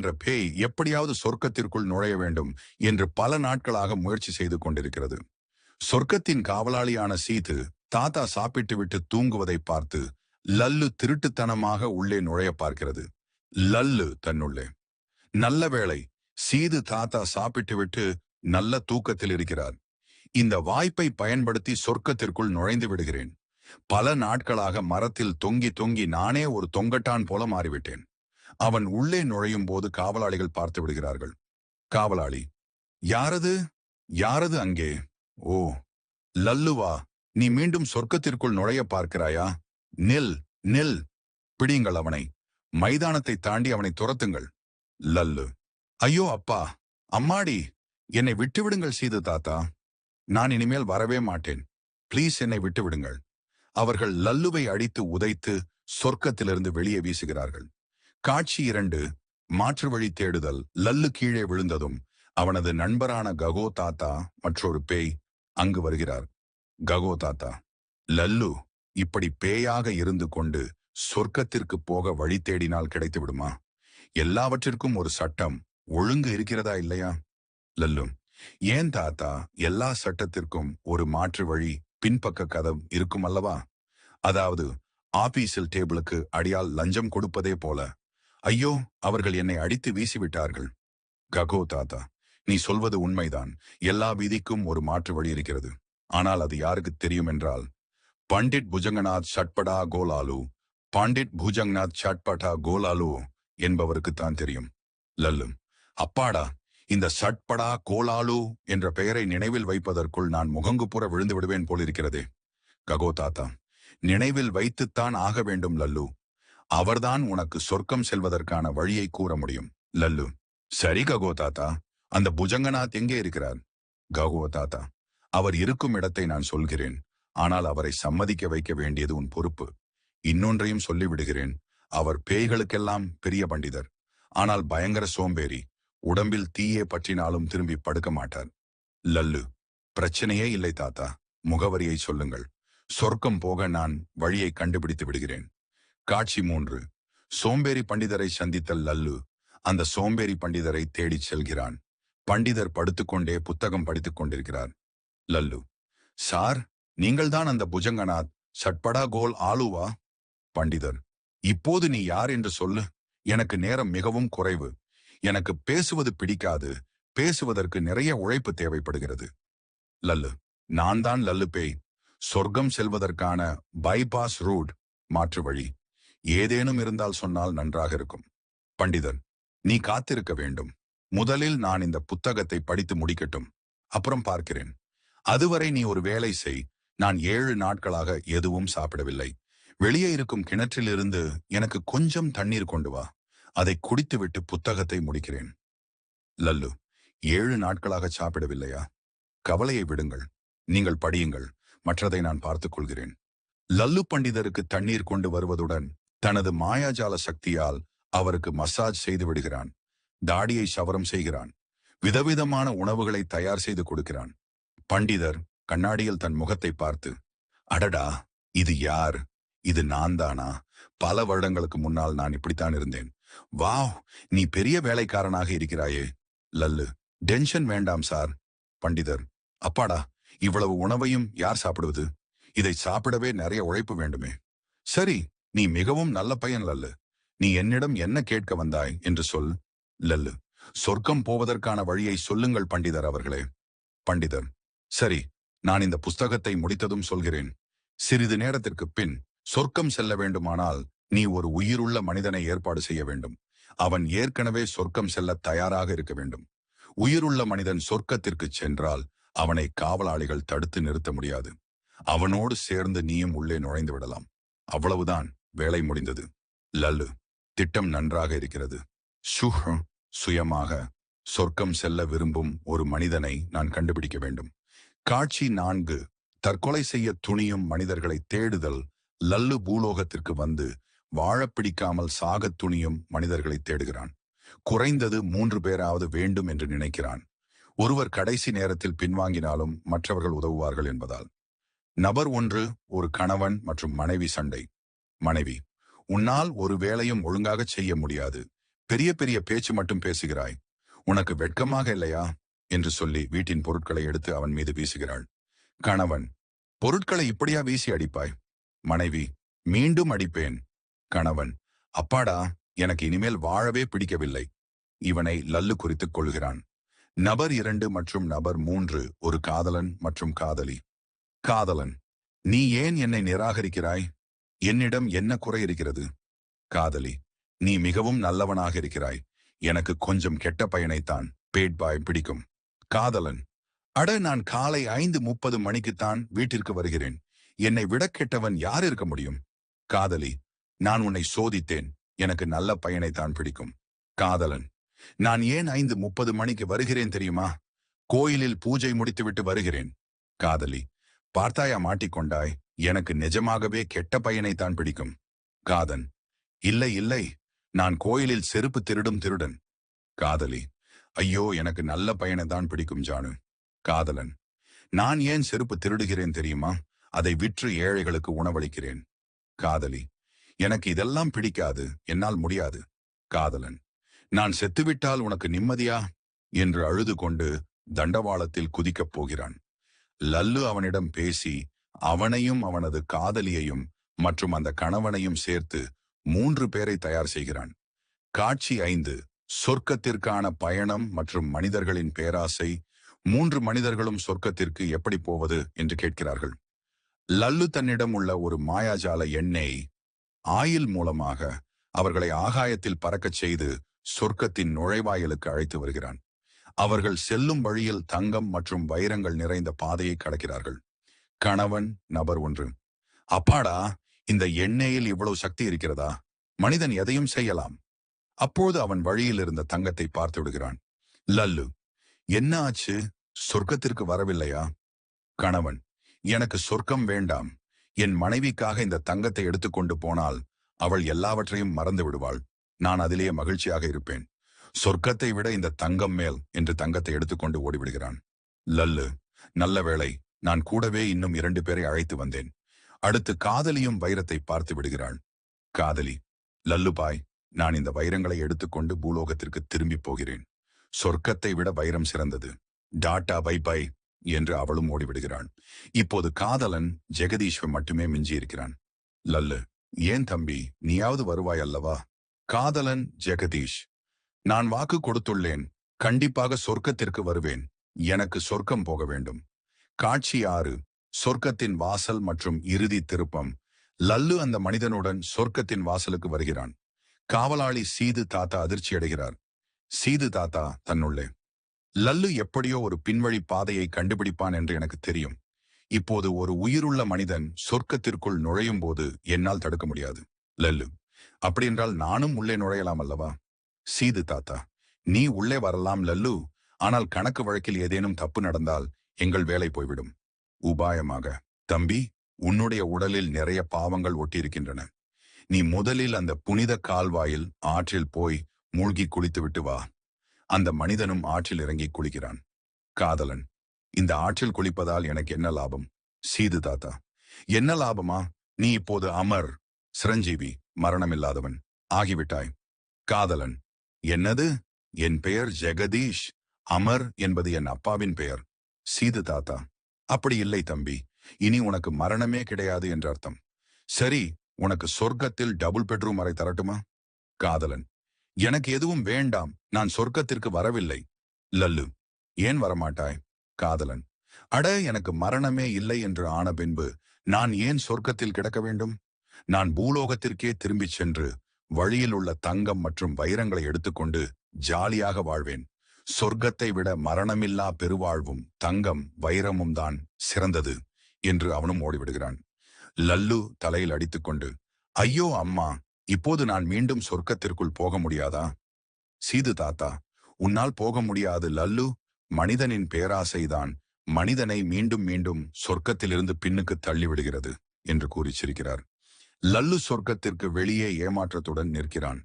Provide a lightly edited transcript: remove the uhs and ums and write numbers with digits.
என்ற பேய் எப்படியாவது சொர்க்கத்திற்குள் நுழைய வேண்டும் என்று பல நாட்களாக முயற்சி செய்து கொண்டிருக்கிறது. சொர்க்கத்தின் காவலாளியான சீது தாத்தா சாப்பிட்டு விட்டு தூங்குவதை பார்த்து லல்லு திருட்டுத்தனமாக உள்ளே நுழைய பார்க்கிறது. லல்லு தன்னுள்ளே, நல்ல வேளை, சீது தாத்தா சாப்பிட்டு விட்டு நல்ல தூக்கத்தில் இருக்கிறார். இந்த வாய்ப்பை பயன்படுத்தி சொர்க்கத்திற்குள் நுழைந்து விடுகிறேன். பல நாட்களாக மரத்தில் தொங்கி தொங்கி நானே ஒரு தொங்கட்டான் போல மாறிவிட்டேன். அவன் உள்ளே நுழையும் போது காவலாளிகள் பார்த்து விடுகிறார்கள். காவலாளி, யாரது யாரது அங்கே? ஓ, லல்லுவா, நீ மீண்டும் சொர்க்கத்திற்குள் நுழைய பார்க்கிறாயா? நில், நில், பிடியுங்கள் அவனை. மைதானத்தை தாண்டி அவனை துரத்துங்கள். லல்லு, ஐயோ அப்பா, அம்மாடி, என்னை விட்டுவிடுங்கள் சீது தாத்தா. நான் இனிமேல் வரவே மாட்டேன். ப்ளீஸ் என்னை விட்டுவிடுங்கள். அவர்கள் லல்லுவை அடித்து உதைத்து சொர்க்கத்திலிருந்து வெளியே வீசுகிறார்கள். காட்சி 2, மாற்று வழி தேடுதல். லல்லு கீழே விழுந்ததும் அவனது நண்பரான ககோ தாத்தா, மற்றொரு பேய், அங்கு வருகிறார். ககோ தாத்தா, லல்லு இப்படி பேயாக இருந்து கொண்டு சொர்க்கத்திற்கு போக வழி தேடினால் கிடைத்து விடுமா? எல்லாவற்றிற்கும் ஒரு சட்டம் ஒழுங்கு இருக்கிறதா இல்லையா? லல்லு, ஏன் தாத்தா, எல்லா சட்டத்திற்கும் ஒரு மாற்று வழி, பின்பக்க கதவு இருக்கும் அல்லவா? அதாவது ஆபீஸில் டேபிளுக்கு அடியால் லஞ்சம் கொடுப்பதே போல. ஐயோ, அவர்கள் என்னை அடித்து வீசிவிட்டார்கள். ககோ தாத்தா, நீ சொல்வது உண்மைதான். எல்லா வீதிக்கும் ஒரு மாற்று வழி இருக்கிறது. ஆனால் அது யாருக்கு தெரியும் என்றால், பண்டிட் புஜங்கநாத் சட்படா கோலாலு, பண்டிட் புஜங்கநாத் சட்படா கோலாலு என்பவருக்குத்தான் தெரியும். லல்லு, அப்பாடா, இந்த சட்படா கோலாலு என்ற பெயரை நினைவில் வைப்பதற்குள் நான் முகங்குப்புற விழுந்து விடுவேன் போலிருக்கிறதே. ககோ தாத்தா, நினைவில் வைத்துத்தான் ஆக வேண்டும் லல்லு. அவர்தான் உனக்கு சொர்க்கம் செல்வதற்கான வழியை கூற முடியும். லல்லு, சரி ககோ தாத்தா, அந்த புஜங்கநாத் எங்கே இருக்கிறார்? ககோ தாத்தா, அவர் இருக்கும் இடத்தை நான் சொல்கிறேன். ஆனால் அவரை சம்மதிக்க வைக்க வேண்டியது உன் பொறுப்பு. இன்னொன்றையும் சொல்லிவிடுகிறேன். அவர் பேய்களுக்கெல்லாம் பெரிய பண்டிதர். ஆனால் பயங்கர சோம்பேறி. உடம்பில் தீயே பற்றினாலும் திரும்பி படுக்க மாட்டார். லல்லு, பிரச்சனையே இல்லை தாத்தா. முகவரியை சொல்லுங்கள். சொர்க்கம் போக நான் வழியை கண்டுபிடித்து விடுகிறேன். காட்சி 3, சோம்பேறி பண்டிதரை சந்தித்த லல்லு அந்த சோம்பேறி பண்டிதரை தேடிச் செல்கிறான். பண்டிதர் படுத்துக்கொண்டே புத்தகம் படித்துக் கொண்டிருக்கிறார். லல்லு, சார், நீங்கள்தான் அந்த புஜங்கநாத் சட்படா கோல் ஆலுவா? பண்டிதர், இப்போது நீ யார் என்று சொல்லு. எனக்கு நேரம் மிகவும் குறைவு. எனக்கு பேசுவது பிடிக்காது. பேசுவதற்கு நிறைய உழைப்பு தேவைப்படுகிறது. லல்லு, நான் தான் லல்லு பேய். சொர்க்கம் செல்வதற்கான பைபாஸ் ரூட், மாற்று வழி ஏதேனும் இருந்தால் சொன்னால் நன்றாக இருக்கும். பண்டிதர், நீ காத்திருக்க வேண்டும். முதலில் நான் இந்த புத்தகத்தை படித்து முடிக்கட்டும். அப்புறம் பார்க்கிறேன். அதுவரை நீ ஒரு வேலை செய். நான் 7 நாட்களாக எதுவும் சாப்பிடவில்லை. வெளியே இருக்கும் கிணற்றிலிருந்து எனக்கு கொஞ்சம் தண்ணீர் கொண்டு வா. அதை குடித்துவிட்டு புத்தகத்தை முடிக்கிறேன். லல்லு, 7 நாட்களாக சாப்பிடவில்லையா? கவலையை விடுங்கள். நீங்கள் படியுங்கள். மற்றதை நான் பார்த்துக் கொள்கிறேன். லல்லு பண்டிதருக்கு தண்ணீர் கொண்டு வருவதுடன் தனது மாயாஜால சக்தியால் அவருக்கு மசாஜ் செய்து விடுகிறான். தாடியை சவரம் செய்கிறான். விதவிதமான உணவுகளை தயார் செய்து கொடுக்கிறான். பண்டிதர் கண்ணாடியில் தன் முகத்தை பார்த்து, அடடா, இது யார்? இது நான் தானா? பல வருடங்களுக்கு முன்னால் நான் இப்படித்தான் இருந்தேன். வாவ், நீ பெரிய வேலைக்காரனாக இருக்கிறாயே. லல்லு, டென்ஷன் வேண்டாம் சார். பண்டிதர், அப்பாடா, இவ்வளவு உணவையும் யார் சாப்பிடுவது? இதை சாப்பிடவே நிறைய உழைப்பு வேண்டுமே. சரி, நீ மிகவும் நல்ல பையன் லல்லு. நீ என்னிடம் என்ன கேட்க வந்தாய் என்று சொல். லல்லு, சொர்க்கம் போவதற்கான வழியை சொல்லுங்கள் பண்டிதர் அவர்களே. பண்டிதர், சரி, நான் இந்த புஸ்தகத்தை முடித்ததும் சொல்கிறேன். சிறிது நேரத்திற்கு பின் சொர்க்கம் செல்ல வேண்டுமானால் நீ ஒரு உயிருள்ள மனிதனை ஏற்பாடு செய்ய வேண்டும். அவன் ஏற்கனவே சொர்க்கம் செல்ல தயாராக இருக்க வேண்டும். உயிருள்ள மனிதன் சொர்க்கத்திற்கு சென்றால் அவனை காவலாளிகள் தடுத்து நிறுத்த முடியாது. அவனோடு சேர்ந்து நீயும் உள்ளே நுழைந்து விடலாம். அவ்வளவுதான், வேலை முடிந்தது. லல்லு, திட்டம் நன்றாக இருக்கிறது. சுயமாக சொர்க்கம் செல்ல விரும்பும் ஒரு மனிதனை நான் கண்டுபிடிக்க வேண்டும். காட்சி 4, தற்கொலை செய்ய துணியும் மனிதர்களை தேடுதல். லல்லு பூலோகத்திற்கு வந்து வாழ பிடிக்காமல் சாகத் துணியும் மனிதர்களை தேடுகிறான். குறைந்தது 3 பேராவது வேண்டும் என்று நினைக்கிறான். ஒருவர் கடைசி நேரத்தில் பின்வாங்கினாலும் மற்றவர்கள் உதவுவார்கள் என்பதால். நபர் 1, ஒரு கணவன் மற்றும் மனைவி சண்டை. மனைவி, உன்னால் ஒரு வேலையும் ஒழுங்காக செய்ய முடியாது. பெரிய பெரிய பேச்சு மட்டும் பேசுகிறாய். உனக்கு வெட்கமாக இல்லையா என்று சொல்லி வீட்டின் பொருட்களை எடுத்து அவன் மீது வீசுகிறாள். கணவன், பொருட்களை இப்படியா வீசி அடிப்பாய்? மனைவி, மீண்டும் அடிப்பேன். கணவன், அப்பாடா, எனக்கு இனிமேல் வாழவே பிடிக்கவில்லை. இவனை லல்லு குறித்துக் கொள்கிறான். நபர் 2 மற்றும் நபர் 3 ஒரு காதலன் மற்றும் காதலி. காதலன், நீ ஏன் என்னை நிராகரிக்கிறாய்? என்னிடம் என்ன குறை இருக்கிறது? காதலி, நீ மிகவும் நல்லவனாக இருக்கிறாய். எனக்கு கொஞ்சம் கெட்ட பையனைத்தான் பேட் பாய் பிடிக்கும். காதலன், அட, நான் காலை 5:30 மணிக்குத்தான் வீட்டிற்கு வருகிறேன். என்னை விட கெட்டவன் யார் இருக்க முடியும்? காதலி, நான் உன்னை சோதித்தேன். எனக்கு நல்ல பையனைத்தான் பிடிக்கும். காதலன், நான் ஏன் 5:30 மணிக்கு வருகிறேன் தெரியுமா? கோயிலில் பூஜை முடித்துவிட்டு வருகிறேன். காதலி, பார்த்தாயா, மாட்டிக்கொண்டாய். எனக்கு நிஜமாகவே கெட்ட பையனைத்தான் பிடிக்கும். காதன், இல்லை இல்லை, நான் கோயிலில் செருப்பு திருடும் திருடன். காதலி, ஐயோ, எனக்கு நல்ல பையனைத்தான் பிடிக்கும் ஜானு. காதலன், நான் ஏன் செருப்பு திருடுகிறேன் தெரியுமா? அதை விற்று ஏழைகளுக்கு உணவளிக்கிறேன். காதலி, எனக்கு இதெல்லாம் பிடிக்காது, என்னால் முடியாது. காதலன், நான் செத்துவிட்டால் உனக்கு நிம்மதியா என்று அழுது கொண்டு தண்டவாளத்தில் குதிக்கப் போகிறான். லல்லு அவனிடம் பேசி அவனையும் அவனது காதலியையும் மற்றும் அந்த கணவனையும் சேர்த்து 3 பேரை தயார் செய்கிறான். காட்சி 5. சொர்க்கத்திற்கான பயணம் மற்றும் மனிதர்களின் பேராசை. 3 மனிதர்களும் சொர்க்கத்திற்கு எப்படி போவது என்று கேட்கிறார்கள். லல்லு தன்னிடம் உள்ள ஒரு மாயாஜால எண்ணெய் ஆயில் மூலமாக அவர்களை ஆகாயத்தில் பறக்கச் செய்து சொர்க்கத்தின் நுழைவாயிலுக்கு அழைத்து வருகிறான். அவர்கள் செல்லும் வழியில் தங்கம் மற்றும் வைரங்கள் நிறைந்த பாதையை கடக்கிறார்கள். கணவன், நபர் 1, அப்பாடா, இந்த எண்ணெயில் இவ்வளவு சக்தி இருக்கிறதா? மனிதன் எதையும் செய்யலாம். அப்போது அவன் வழியில் இருந்த தங்கத்தை பார்த்து விடுகிறான். லல்லு, என்ன ஆச்சு? சொர்க்கத்திற்கு வரவில்லையா? கணவன், எனக்கு சொர்க்கம் வேண்டாம். என் மனைவிக்காக இந்த தங்கத்தை எடுத்துக்கொண்டு போனால் அவள் எல்லாவற்றையும் மறந்து விடுவாள். நான் அதிலேயே மகிழ்ச்சியாக இருப்பேன். சொர்க்கத்தை விட இந்த தங்கம் மேல் என்று தங்கத்தை எடுத்துக்கொண்டு ஓடிவிடுகிறான். லல்லு, நல்ல வேளை, நான் கூடவே இன்னும் 2 பேரை அழைத்து வந்தேன். அடுத்து காதலியும் வைரத்தை பார்த்து விடுகிறாள். காதலி, லல்லு பாய், நான் இந்த வைரங்களை எடுத்துக்கொண்டு பூலோகத்திற்கு திரும்பி போகிறேன். சொர்க்கத்தை விட வைரம் சிறந்தது. டாட்டா, பை பை என்று அவளும் ஓடிவிடுகிறாள். இப்போது காதலன் ஜெகதீஸ்வர் மட்டுமே மிஞ்சியிருக்கிறான். லல்லு, ஏன் தம்பி, நீயாவது வருவாய் அல்லவா? காதலன் ஜெகதீஷ், நான் வாக்கு கொடுத்துள்ளேன். கண்டிப்பாக சொர்க்கத்திற்கு வருவேன். எனக்கு சொர்க்கம் போக வேண்டும். காட்சி 6. சொர்க்கத்தின் வாசல் மற்றும் இறுதி திருப்பம். லல்லு அந்த மனிதனுடன் சொர்க்கத்தின் வாசலுக்கு வருகிறான். காவலாளி சீது தாத்தா அதிர்ச்சி அடைகிறார். சீது தாத்தா தன்னுள்ளே, லல்லு எப்படியோ ஒரு பின்வழி பாதையை கண்டுபிடிப்பான் என்று எனக்கு தெரியும். இப்போது ஒரு உயிருள்ள மனிதன் சொர்க்கத்திற்குள் நுழையும் போது என்னால் தடுக்க முடியாது. லல்லு, அப்படியென்றால் நானும் உள்ளே நுழையலாம் அல்லவா? சீது தாத்தா, நீ உள்ளே வரலாம் லல்லு, ஆனால் கணக்கு வழக்கில் ஏதேனும் தப்பு நடந்தால் எங்கள் வேலை போய்விடும். உபாயமாக, தம்பி, உன்னுடைய உடலில் நிறைய பாவங்கள் ஒட்டியிருக்கின்றன. நீ முதலில் அந்த புனித கால்வாயில் ஆற்றில் போய் மூழ்கி குளித்துவிட்டு வா. அந்த மனிதனும் ஆற்றில் இறங்கி குளிக்கிறான். காதலன், இந்த ஆற்றில் குளிப்பதால் எனக்கு என்ன லாபம்? சீது தாத்தா, என்ன லாபமா? நீ இப்போது அமர், சிரஞ்சீவி, மரணமில்லாதவன் ஆகிவிட்டாய். காதலன், என்னது? என் பெயர் ஜெகதீஷ். அமர் என்பது என் அப்பாவின் பெயர். சீது தாத்தா, அப்படி இல்லை தம்பி, இனி உனக்கு மரணமே கிடையாது என்று அர்த்தம். சரி, உனக்கு சொர்க்கத்தில் டபுள் பெட்ரூம் அறை தரட்டுமா? காதலன், எனக்கு எதுவும் வேண்டாம். நான் சொர்க்கத்திற்கு வரவில்லை. லல்லு, ஏன் வரமாட்டாய்? காதலன், அட, எனக்கு மரணமே இல்லை என்று ஆன பின்பு நான் ஏன் சொர்க்கத்தில் கிடக்க வேண்டும்? நான் பூலோகத்திற்கே திரும்பிச் சென்று வழியில் உள்ள தங்கம் மற்றும் வைரங்களை எடுத்துக்கொண்டு ஜாலியாக வாழ்வேன். சொர்க்கத்தை விட மரணமில்லா பெருவாழ்வும் தங்கம் வைரமும் தான் சிறந்தது என்று அவனும் ஓடிவிடுகிறான். லல்லு தலையில் அடித்துக்கொண்டு, ஐயோ அம்மா, இப்போது நான் மீண்டும் சொர்க்கத்திற்குள் போக முடியாதா? சீது தாத்தா, உன்னால் போக முடியாது லல்லு. மனிதனின் பேராசைதான் மனிதனை மீண்டும் மீண்டும் சொர்க்கத்திலிருந்து பின்னுக்கு தள்ளிவிடுகிறது என்று கூறி சிரிக்கிறார். லல்லு சொர்க்கத்திற்கு வெளியே ஏமாற்றத்துடன் நிற்கிறான்.